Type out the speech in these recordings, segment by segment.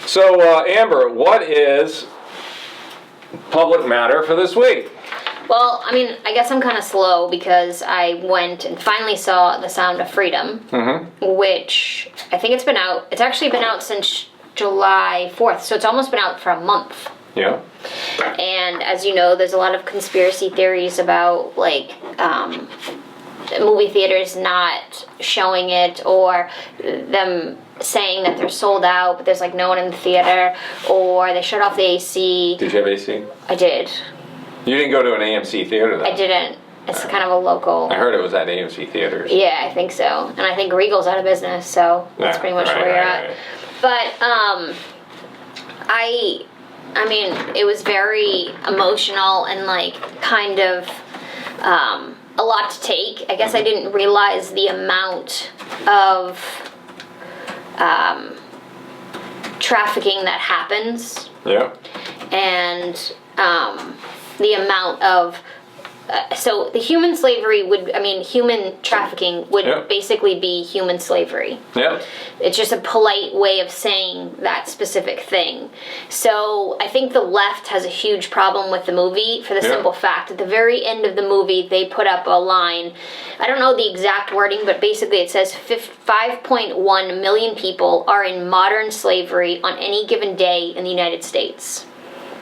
So, Amber, what is public matter for this week? Well, I mean, I guess I'm kind of slow because I went and finally saw The Sound of Freedom, which I think it's been out. It's actually been out since July 4th, so it's almost been out for a month. Yeah. And as you know, there's a lot of conspiracy theories about, like, movie theaters not showing it, or them saying that they're sold out, but there's, like, no one in the theater, or they shut off the AC. Did you have AC? I did. You didn't go to an AMC theater, though? I didn't. It's kind of a local... I heard it was at AMC theaters. Yeah, I think so. And I think Regal's out of business, so that's pretty much where you're at. Right. But, I mean, it was very emotional and, like, kind of a lot to take. I guess I didn't realize the amount of trafficking that happens. Yeah. And the amount of... so the human slavery human trafficking would basically be human slavery. Yeah. It's just a polite way of saying that specific thing. So I think the left has a huge problem with the movie for the simple fact at the very end of the movie they put up a line. I don't know the exact wording, but basically it says 5.1 million people are in modern slavery on any given day in the United States.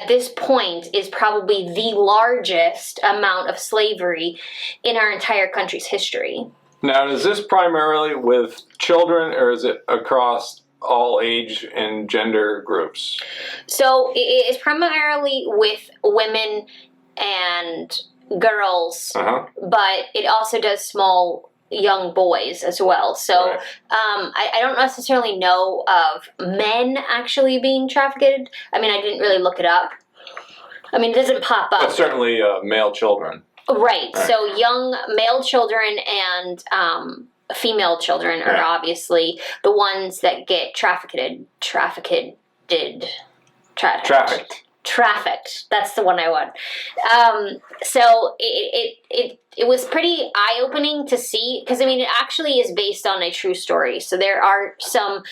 At this point is probably the largest amount of slavery in our entire country's history. Now, is this primarily with children, or is it across all age and gender groups? So it is primarily with women and girls, but it also does small young boys as well. So right. I don't necessarily know of men actually being trafficked. I mean, I didn't really look it up. I mean, it doesn't pop up. But certainly male children. Right. So young male children and female children are obviously the ones that get trafficked. That's the one I want. So it was pretty eye-opening to see, because I mean it actually is based on a true story. So there are some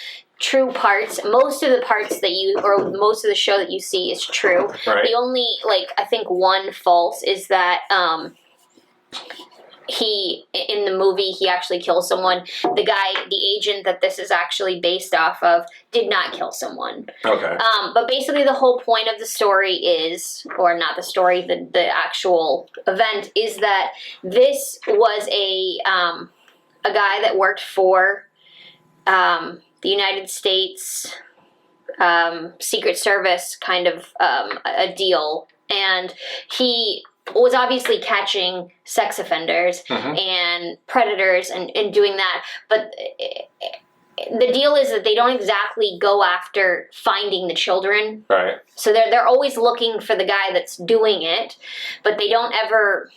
true parts. Most of the parts most of the show that you see is true. Right. The only, like, I think one false is that he, in the movie, he actually kills someone. The agent that this is actually based off of did not kill someone. Okay. But basically the whole point of the story is, or not the story, the actual event is that this was a guy that worked for the United States Secret Service kind of a deal. And he was obviously catching sex offenders and predators and doing that. But the deal is that they don't exactly go after finding the children. Right. So they're always looking for the guy that's doing it, but they don't ever...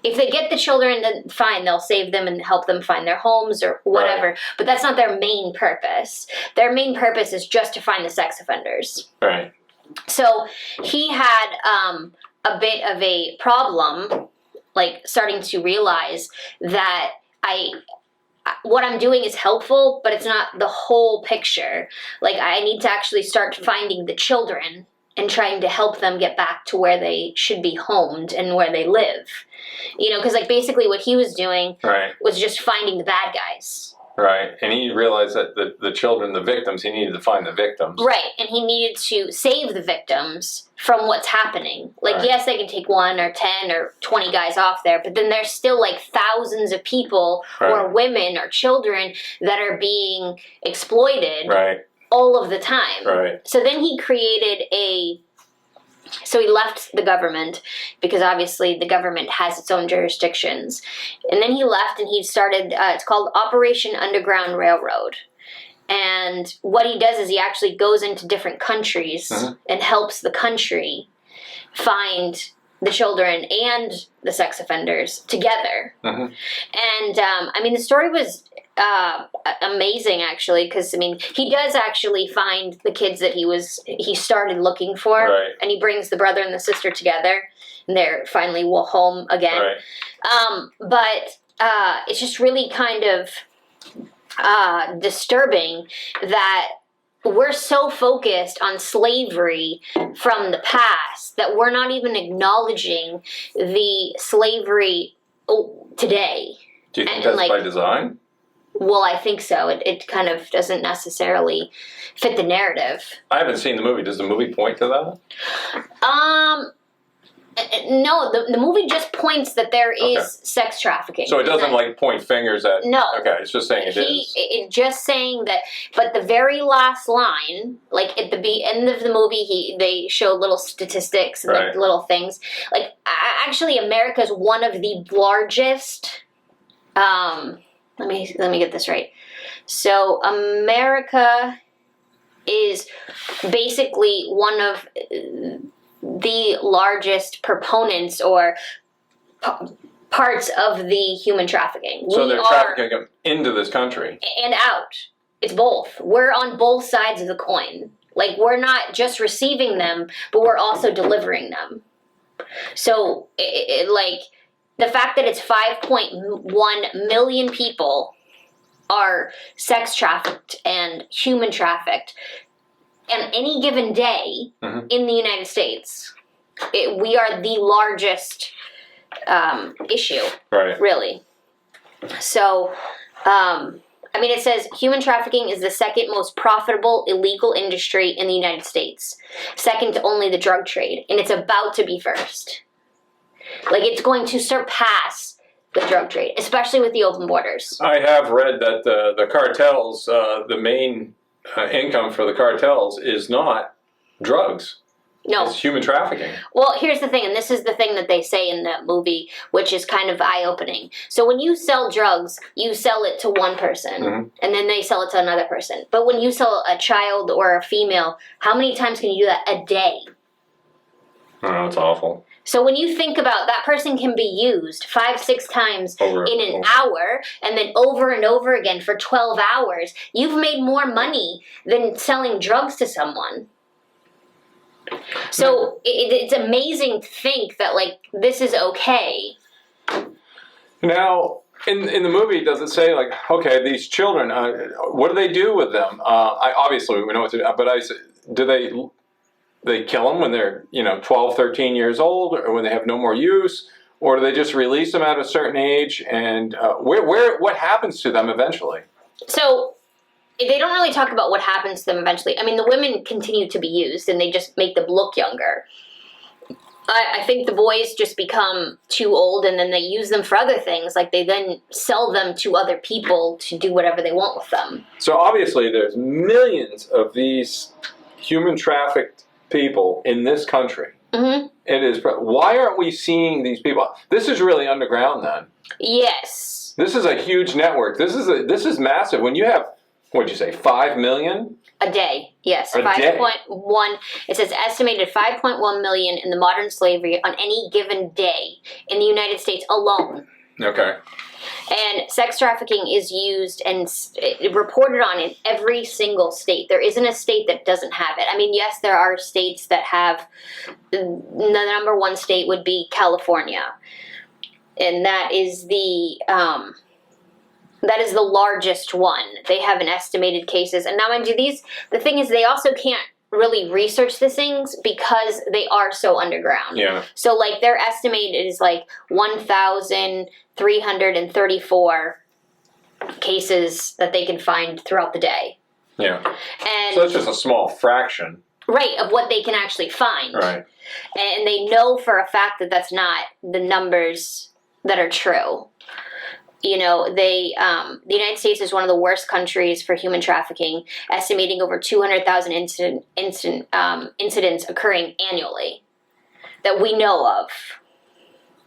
If they get the children, then fine, they'll save them and help them find their homes or whatever. Right. But that's not their main purpose. Their main purpose is just to find the sex offenders. Right. So he had a bit of a problem, like starting to realize that what I'm doing is helpful, but it's not the whole picture. Like, I need to actually start finding the children and trying to help them get back to where they should be homed and where they live. You know, because, like, basically what he was doing was just finding the bad guys. Right. And he realized that the children, the victims, he needed to find the victims. Right. And he needed to save the victims from what's happening. Like, yes, they can take 1 or 10 or 20 guys off there, but then there's still, like, thousands of people or women or children that are being exploited all of the time. Right. So then he created so he left the government, because obviously the government has its own jurisdictions. And then he left and he started, it's called Operation Underground Railroad. And what he does is he actually goes into different countries and helps the country find the children and the sex offenders together. And, I mean, the story was amazing, actually, because, I mean, he does actually find the kids that he started looking for, and he brings the brother and the sister together, and they're finally home again. But it's just really kind of disturbing that we're so focused on slavery from the past that we're not even acknowledging the slavery today. Do you think that's by design? Well, I think so. It kind of doesn't necessarily fit the narrative. I haven't seen the movie. Does the movie point to that? No, the movie just points that there is sex trafficking. So it doesn't point fingers at... No. Okay, it's just saying It's just saying that, but the very last line, like at the end of the movie, they show little statistics and little things. Like, actually, America is one of the largest... Let me get this right. So America is basically one of the largest proponents or parts of the human trafficking. So they're trafficking them into this country. And out. It's both. We're on both sides of the coin. Like, we're not just receiving them, but we're also delivering them. So, the fact that it's 5.1 million people are sex trafficked and human trafficked on any given day in the United States, we are the largest issue, really. So, it says human trafficking is the second most profitable illegal industry in the United States, second to only the drug trade, and it's about to be first. Like, it's going to surpass the drug trade, especially with the open borders. I have read that the cartels, the main income for the cartels is not drugs. No. It's human trafficking. Well, here's the thing, and this is the thing that they say in the movie, which is kind of eye-opening. So when you sell drugs, you sell it to one person, and then they sell it to another person. But when you sell a child or a female, how many times can you do that a day? Oh, it's awful. So when you think about that person can be used 5-6 times in an hour and then over and over again for 12 hours, you've made more money than selling drugs to someone. So it's amazing to think that, this is okay. Now, in the movie, does it say, okay, these children, what do they do with them? Obviously, we know what to do, but do they kill them when they're 12, 13 years old, or when they have no more use, or do they just release them at a certain age? And what happens to them eventually? So they don't really talk about what happens to them eventually. The women continue to be used, and they just make them look younger. I think the boys just become too old, and then they use them for other things. Like, they then sell them to other people to do whatever they want with them. So obviously there's millions of these human trafficked people in this country. It is. Why aren't we seeing these people? This is really underground then. Yes. This is a huge network. This is massive. When you have, what'd you say, 5 million? A day, yes. 5.1. It says estimated 5.1 million in the modern slavery on any given day in the United States alone. Okay. And sex trafficking is used and reported on in every single state. There isn't a state that doesn't have it. Yes, there are states that have, the number one state would be California. And that is the largest one. They have an estimated cases. And now, mind you, the thing is, they also can't really research these things because they are so underground. Yeah. So, their estimate is 1,334 cases that they can find throughout the day. Yeah. And so it's just a small fraction. Right, of what they can actually find. Right. And they know for a fact that that's not the numbers that are true. The United States is one of the worst countries for human trafficking, estimating over 200,000 incidents occurring annually that we know of.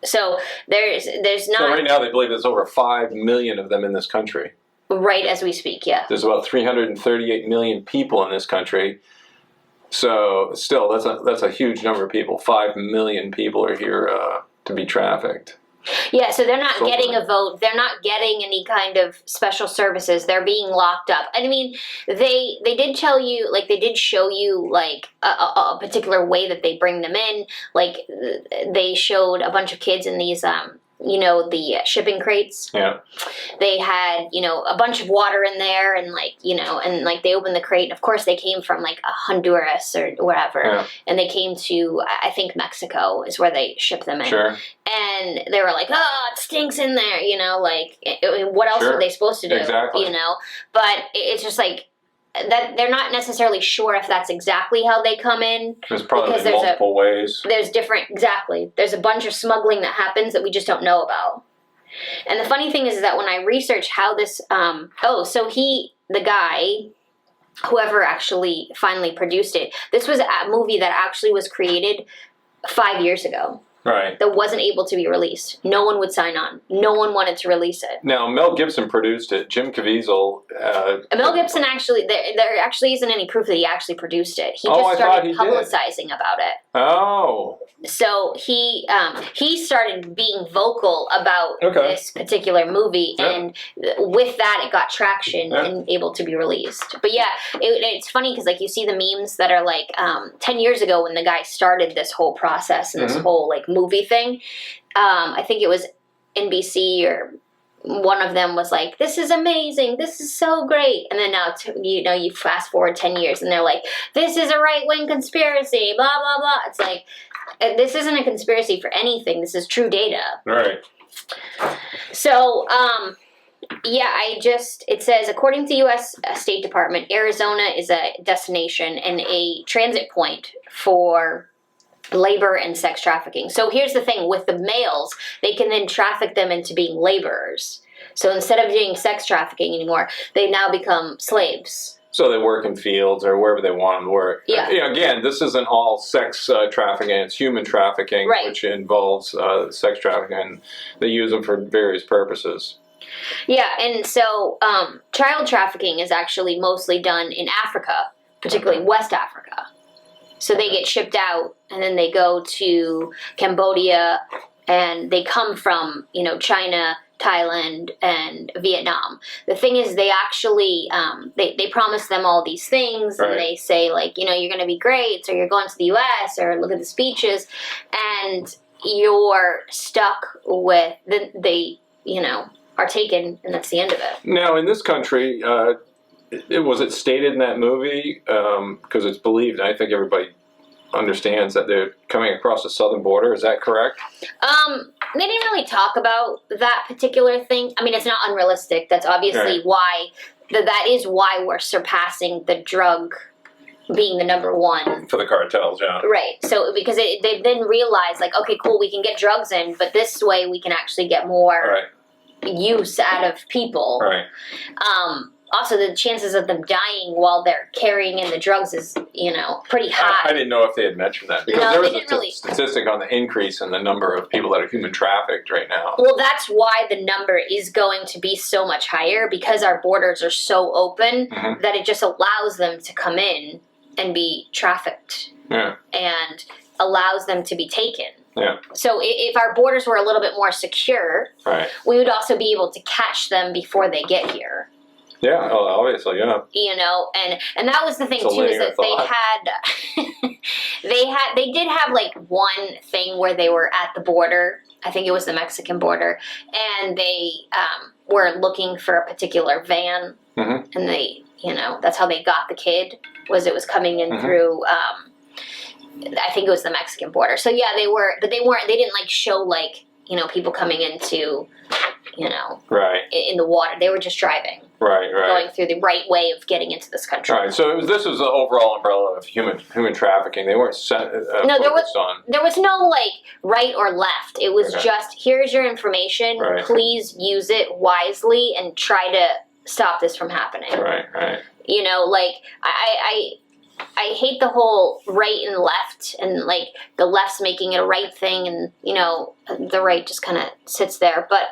So there's not. So right now they believe there's over 5 million of them in this country. Right as we speak, yeah. There's about 338 million people in this country. So still, that's a huge number of people. 5 million people are here to be trafficked. Yeah, so they're not getting a vote. They're not getting any kind of special services. They're being locked up. They did tell you, they did show you, a particular way that they bring them in. They showed a bunch of kids in these the shipping crates. Yeah. They had, a bunch of water in there, and they opened the crate, and of course they came from like Honduras or wherever, Yeah. and they came to, I think Mexico is where they ship them in. Sure. And they were like, oh, it stinks in there, what else Sure. are they supposed to do? Exactly. But it's just like, that they're not necessarily sure if that's exactly how they come in. There's probably multiple ways. There's a bunch of smuggling that happens that we just don't know about. And the funny thing is that when I researched how this, the guy, whoever actually finally produced it, this was a movie that actually was created 5 years ago. Right. That wasn't able to be released. No one would sign on. No one wanted to release it. Now, Mel Gibson produced it. Jim Caviezel... Mel Gibson actually... There actually isn't any proof that he actually produced it. He I just started thought he publicizing about it. Oh. So he started being vocal about this particular movie, and with that, it got traction and able to be released. But yeah, it's funny because you see the memes that are 10 years ago when the guy started this whole process and this whole movie thing. I think it was NBC or one of them was like, this is amazing, this is so great, and then now you fast forward 10 years and they're like, this is a right-wing conspiracy, blah blah blah. It's like, this isn't a conspiracy for anything, this is true data. Right. So it says, according to U.S. State Department, Arizona is a destination and a transit point for labor and sex trafficking. So here's the thing, with the males, they can then traffic them into being laborers. So instead of doing sex trafficking anymore, they now become slaves. So they work in fields or wherever they want them to work. Yeah. Again, this isn't all sex trafficking, it's human trafficking, which involves sex trafficking, and they use them for various purposes. Yeah, and so child trafficking is actually mostly done in Africa, particularly West Africa. So they get shipped out, and then they go to Cambodia, and they come from, China, Thailand, and Vietnam. The thing is, they actually, they promise them all these things, and they say, you're going to be great, or you're going to the U.S., or look at the speeches, and you're stuck with, they are taken, and that's the end of it. Now, in this country... was it stated in that movie? Because it's believed, and I think everybody understands that they're coming across the southern border. Is that correct? They didn't really talk about that particular thing. I mean, it's not unrealistic. That's obviously why, that is why we're surpassing the drug being the number one. For the cartels, yeah. Right. So, because they then realized, okay, cool, we can get drugs in, but this way we can actually get more use out of people. Right. Also, the chances of them dying while they're carrying in the drugs is, pretty high. I didn't know if they had mentioned that. Because there was a statistic on the increase in the number of people that are human trafficked right now. Well, that's why the number is going to be so much higher, because our borders are so open that it just allows them to come in and be trafficked. Yeah. And allows them to be taken. Yeah. So if our borders were a little bit more secure, we would also be able to catch them before they get here. Yeah, obviously, yeah. And that was the thing too, is that they did have one thing where they were at the border. I think it was the Mexican border, and they were looking for a particular van, and they, that's how they got the kid. It was coming in through. I think it was the Mexican border. So yeah, they were, but they didn't show people coming into, in the water. They were just driving. Right. Going through the right way of getting into this country. Right. So this was the overall umbrella of human trafficking. They weren't focused on. There was no right or left. It was just, here's your information. Right. Please use it wisely and try to stop this from happening. Right. I hate the whole right and left, and the left's making it a right thing, and the right just kind of sits there. But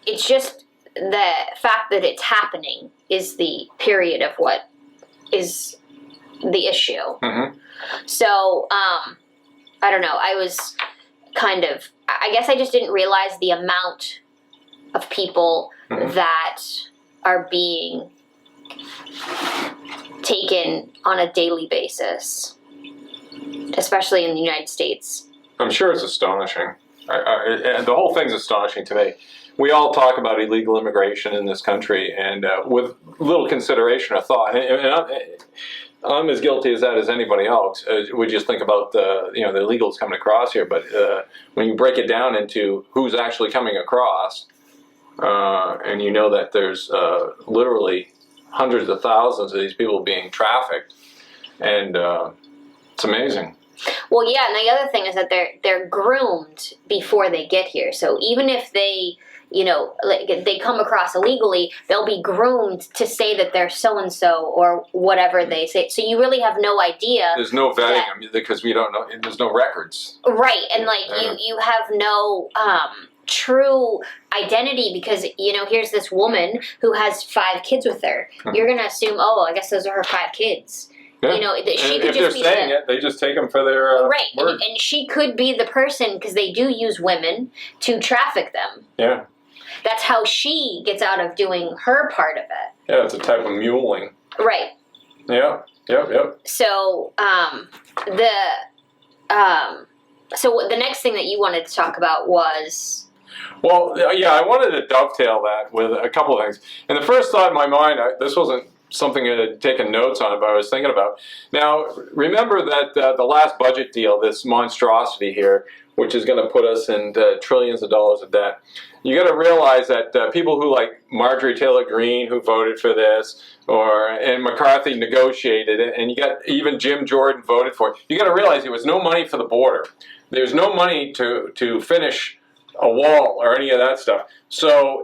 it's just the fact that it's happening is the period of what is the issue. So I don't know. I was I guess I just didn't realize the amount of people that are being taken on a daily basis, especially in the United States. I'm sure it's astonishing. And the whole thing's astonishing to me. We all talk about illegal immigration in this country, and with little consideration or thought. I'm as guilty as that as anybody else. We just think about the illegals coming across here, but when you break it down into who's actually coming across, and you know that there's literally hundreds of thousands of these people being trafficked, and it's amazing. Well, yeah, and the other thing is that they're groomed before they get here. So even if they, like they come across illegally, they'll be groomed to say that they're so and so or whatever they say. So you really have no idea. There's no vetting them because we don't know. There's no records. Right, and you have no true identity because here's this woman who has 5 kids with her. You're gonna assume, oh, I guess those are her 5 kids. Yeah. She could if they're saying it, they just take them for their right, word. And she could be the person because they do use women to traffic them. Yeah, that's how she gets out of doing her part of it. Yeah, it's a type of muling. Right. Yeah. Yep. So so the next thing that you wanted to talk about was. Well, yeah, I wanted to dovetail that with a couple of things. And the first thought in my mind, this wasn't something I had taken notes on, but I was thinking about. Now, remember that the last budget deal, this monstrosity here, which is going to put us into trillions of dollars of debt. You got to realize that people who like Marjorie Taylor Greene, who voted for this, and McCarthy negotiated it, and you got even Jim Jordan voted for it. You got to realize there was no money for the border. There's no money to finish a wall or any of that stuff. So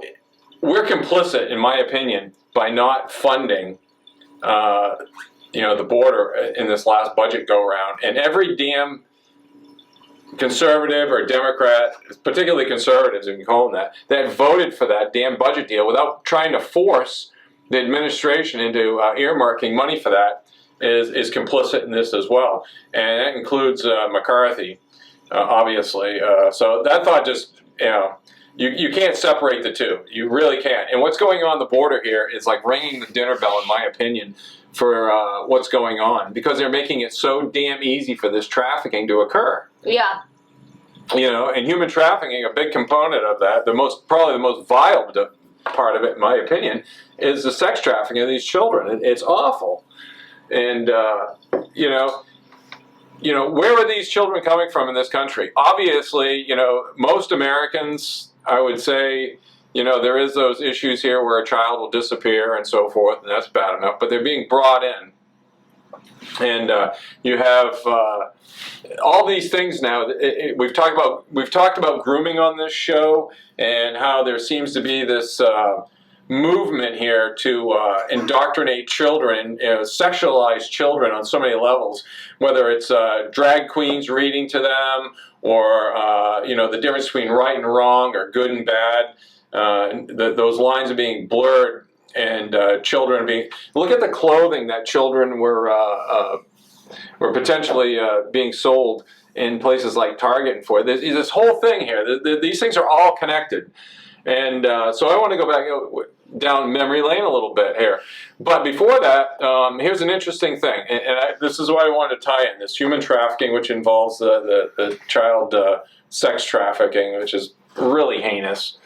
we're complicit, in my opinion, by not funding, the border in this last budget go-round. And every damn conservative or Democrat, particularly conservatives, if you call them that voted for that damn budget deal without trying to force the administration into earmarking money for that is complicit in this as well. And that includes McCarthy, obviously. So that thought just, you can't separate the two. You really can't. And what's going on the border here is like ringing the dinner bell, in my opinion, for what's going on, because they're making it so damn easy for this trafficking to occur. Yeah. And human trafficking, a big component of that, probably the most vile part of it, in my opinion, is the sex trafficking of these children. It's awful. And, where are these children coming from in this country? Obviously, most Americans, I would say, there is those issues here where a child will disappear and so forth, and that's bad enough, but they're being brought in. And you have all these things now. We've talked about grooming on this show, and how there seems to be this movement here to indoctrinate children, sexualize children on so many levels, whether it's drag queens reading to them, or the difference between right and wrong, or good and bad. Those lines are being blurred, and children are being. Look at the clothing that children were potentially being sold in places like Target and for. There's this whole thing here. These things are all connected. And so I want to go back down memory lane a little bit here. But before that, here's an interesting thing. And this is why I wanted to tie in this human trafficking, which involves the child sex trafficking, which is really heinous.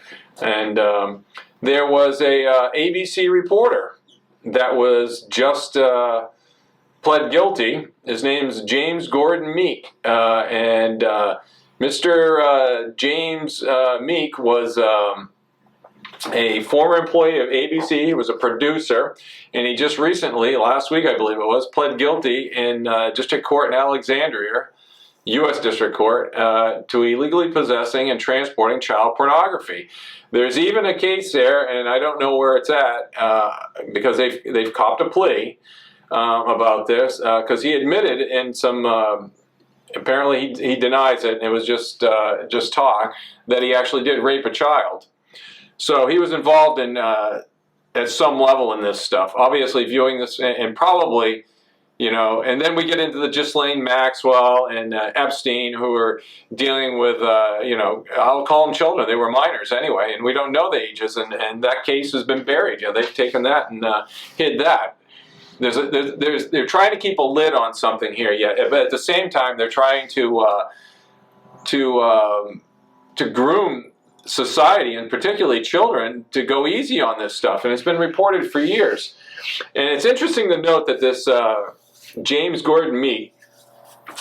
And there was a ABC reporter that was just pled guilty. His name's James Gordon Meek. And Mr. James Meek was a former employee of ABC. He was a producer, and he just recently, last week I believe it was, pled guilty in District Court in Alexandria, U.S. District Court, to illegally possessing and transporting child pornography. There's even a case there, and I don't know where it's at, because they've copped a plea about this, because he admitted in some. Apparently, he denies it, and it was just talk, that he actually did rape a child. So he was involved in at some level in this stuff. Obviously, viewing this, and probably, and then we get into the Ghislaine Maxwell and Epstein, who are dealing with, I'll call them children. They were minors anyway, and we don't know the ages, and that case has been buried. They've taken that and hid that. They're trying to keep a lid on something here, yet, but at the same time, they're trying to to groom society, and particularly children, to go easy on this stuff. And it's been reported for years. And it's interesting to note that this James Gordon Meek,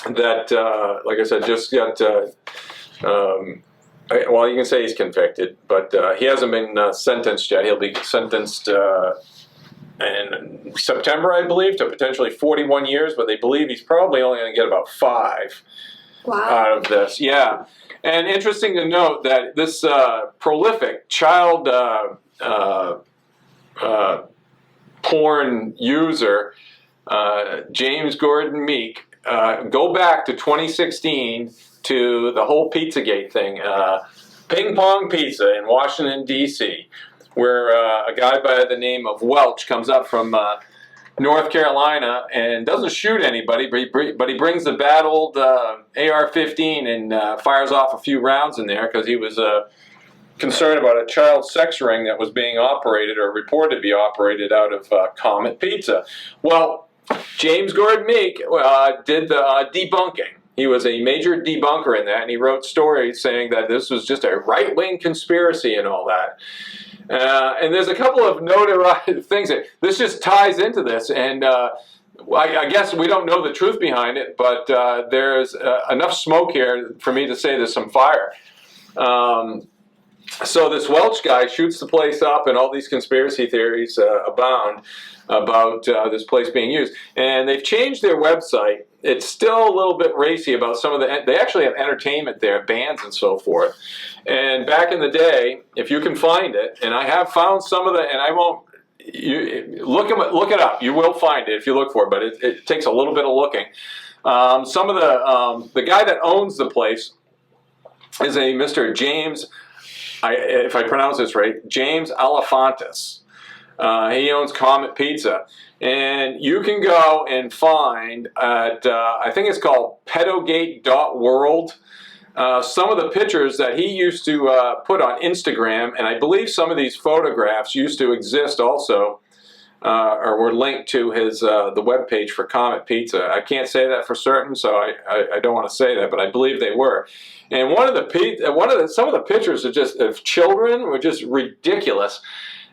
that, like I said, just got, well, you can say he's convicted, but he hasn't been sentenced yet. He'll be sentenced in September, I believe, to potentially 41 years, but they believe he's probably only going to get about 5 out of this. Yeah. And interesting to note that this prolific child porn user, James Gordon Meek, go back to 2016 to the whole Pizzagate thing, Ping Pong Pizza in Washington, D.C., where a guy by the name of Welch comes up from North Carolina and doesn't shoot anybody, but he brings the bad old AR-15 and fires off a few rounds in there because he was concerned about a child sex ring that was being operated or reported to be operated out of Comet Pizza. Well, James Gordon Meek did the debunking. He was a major debunker in that, and he wrote stories saying that this was just a right-wing conspiracy and all that. And there's a couple of notoriety things that this just ties into this, and I guess we don't know the truth behind it, but there's enough smoke here for me to say there's some fire. So this Welch guy shoots the place up, and all these conspiracy theories abound about this place being used. And they've changed their website. It's still a little bit racy about some of the... They actually have entertainment there, bands and so forth. And back in the day, if you can find it, and I have found some of the... And I won't... Look it up. You will find it if you look for it, but it takes a little bit of looking. Some of the guy that owns the place is a Mr. James... if I pronounce this right, James Alefantis. He owns Comet Pizza. And you can go and find at, I think it's called pedogate.world, some of the pictures that he used to put on Instagram. And I believe some of these photographs used to exist also, or were linked to his the webpage for Comet Pizza. I can't say that for certain, so I don't want to say that, but I believe they were. And some of the pictures of children were just ridiculous.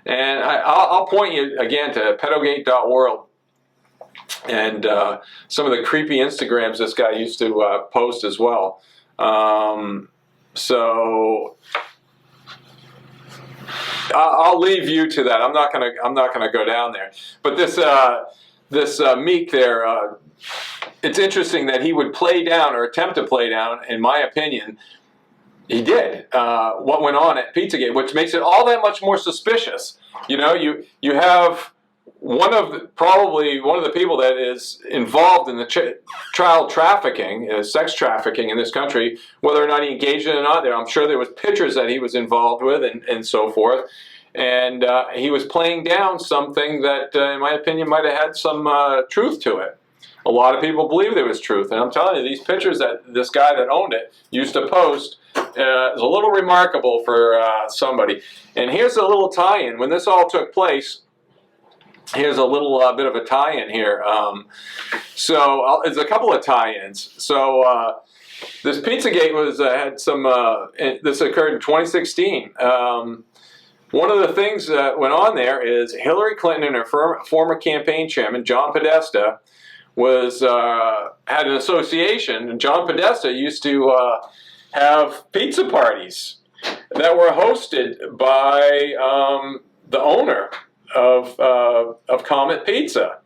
And I'll point you again to pedogate.world and some of the creepy Instagrams this guy used to post as well. So I'll leave you to that. I'm not gonna go down there. But this Meek there, it's interesting that he would play down or attempt to play down, in my opinion. He did what went on at Pizzagate, which makes it all that much more suspicious. You know, you have probably one of the people that is involved in the child trafficking, sex trafficking in this country, whether or not he engaged in it or not. I'm sure there was pictures that he was involved with and so forth. And he was playing down something that, in my opinion, might have had some truth to it. A lot of people believe there was truth. And I'm telling you, these pictures that this guy that owned it used to post is a little remarkable for somebody. And here's a little tie-in. When this all took place, here's a little bit of a tie-in here. So there's a couple of tie-ins. So this Pizzagate had some, this occurred in 2016. One of the things that went on there is Hillary Clinton and her former campaign chairman, John Podesta, had an association. And John Podesta used to have pizza parties that were hosted by the owner of Comet Pizza.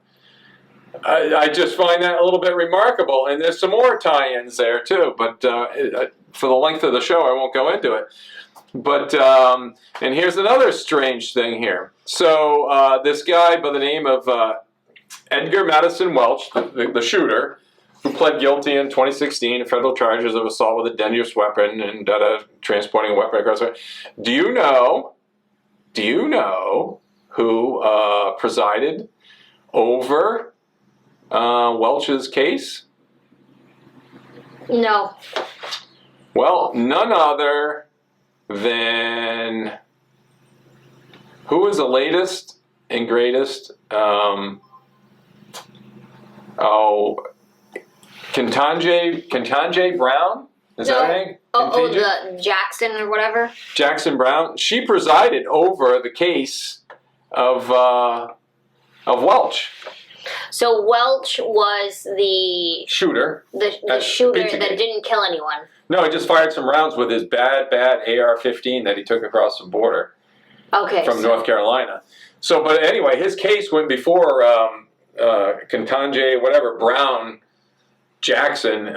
I just find that a little bit remarkable, and there's some more tie-ins there too, but for the length of the show I won't go into it. But and here's another strange thing here. So this guy by the name of Edgar Madison Welch, the shooter, who pled guilty in 2016 to federal charges of assault with a dangerous weapon and transporting a weapon across the... Do you know who presided over Welch's case? No. Well, none other than... Who was the latest and greatest... Ketanji Brown? Is that her name? The Jackson or whatever? Jackson Brown. She presided over the case of Welch. So Welch was the shooter. The shooter Pizzagate. that didn't kill anyone. No, he just fired some rounds with his bad AR-15 that he took across the border. Okay. From North Carolina. So, but anyway, his case went before Ketanji, whatever, Brown Jackson.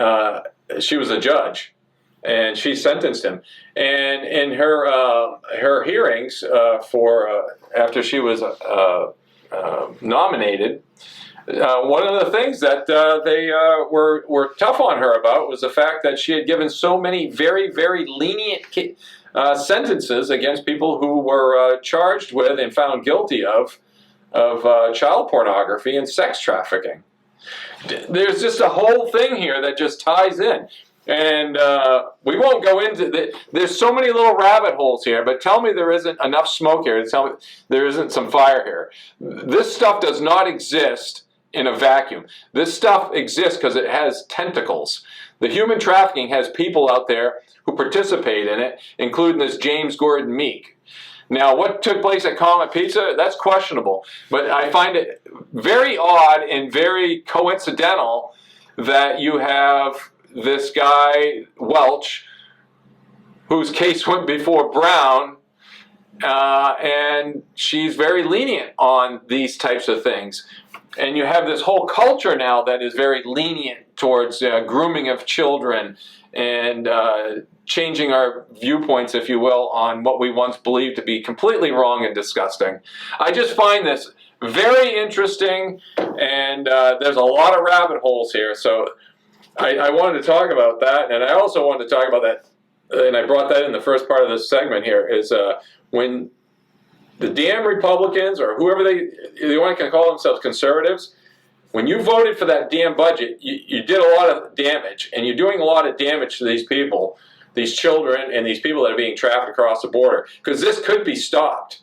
She was a judge, and she sentenced him. And in her hearings for after she was nominated, one of the things that they were tough on her about was the fact that she had given so many very, very lenient sentences against people who were charged with and found guilty of child pornography and sex trafficking. There's just a whole thing here that just ties in. And we won't go into there's so many little rabbit holes here, but tell me there isn't enough smoke here to tell me there isn't some fire here. This stuff does not exist in a vacuum. This stuff exists because it has tentacles. The human trafficking has people out there who participate in it, including this James Gordon Meek. Now, what took place at Comet Pizza, that's questionable. But I find it very odd and very coincidental that you have this guy, Welch, whose case went before Brown, and she's very lenient on these types of things. And you have this whole culture now that is very lenient towards grooming of children and changing our viewpoints, if you will, on what we once believed to be completely wrong and disgusting. I just find this very interesting, and there's a lot of rabbit holes here. So I wanted to talk about that, and I also wanted to talk about that, and I brought that in the first part of this segment here, is when the damn Republicans, or whoever they want to call themselves conservatives, when you voted for that damn budget, you did a lot of damage, and you're doing a lot of damage to these people, these children, and these people that are being trafficked across the border, because this could be stopped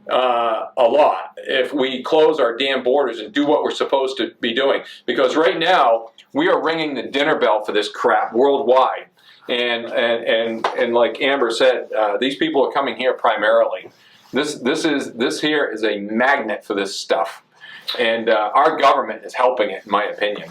a lot if we close our damn borders and do what we're supposed to be doing. Because right now, we are ringing the dinner bell for this crap worldwide. And like Amber said, these people are coming here primarily. This here is a magnet for this stuff. And our government is helping it, in my opinion.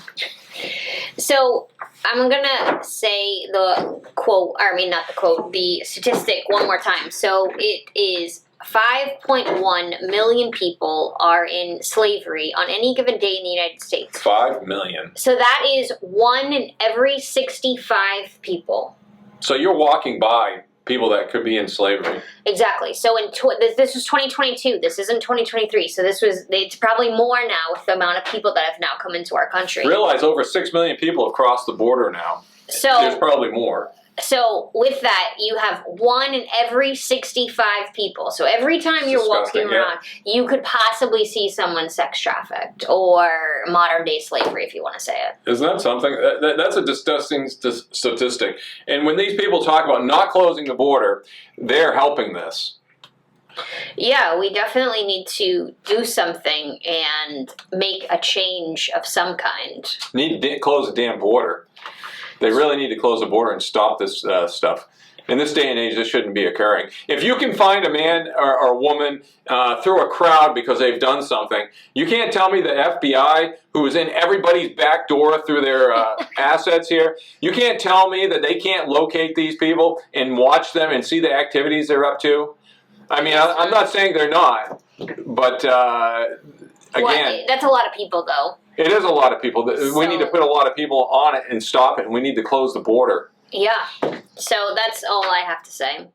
So I'm gonna say the quote, or I mean not the quote, the statistic one more time. So it is 5.1 million people are in slavery on any given day in the United States. 5 million. So that is 1 in every 65 people. So you're walking by people that could be in slavery. Exactly. So this was 2022. This isn't 2023. So it's probably more now with the amount of people that have now come into our country. Realize over 6 million people have crossed the border now. So there's probably more. So with that, you have 1 in every 65 people. So every time you're walking around, you could possibly see someone sex trafficked or modern day slavery, if you want to say it. Isn't that something? That's a disgusting statistic. And when these people talk about not closing the border, they're helping this. Yeah, we definitely need to do something and make a change of some kind. Need to close the damn border. They really need to close the border and stop this stuff. In this day and age, this shouldn't be occurring. If you can find a man or a woman through a crowd because they've done something, you can't tell me the FBI, who is in everybody's back door through their assets here, you can't tell me that they can't locate these people and watch them and see the activities they're up to. I mean, I'm not saying they're not, but again... That's a lot of people, though. It is a lot of people. We need to put a lot of people on it and stop it, and we need to close the border. Yeah. So that's all I have to say.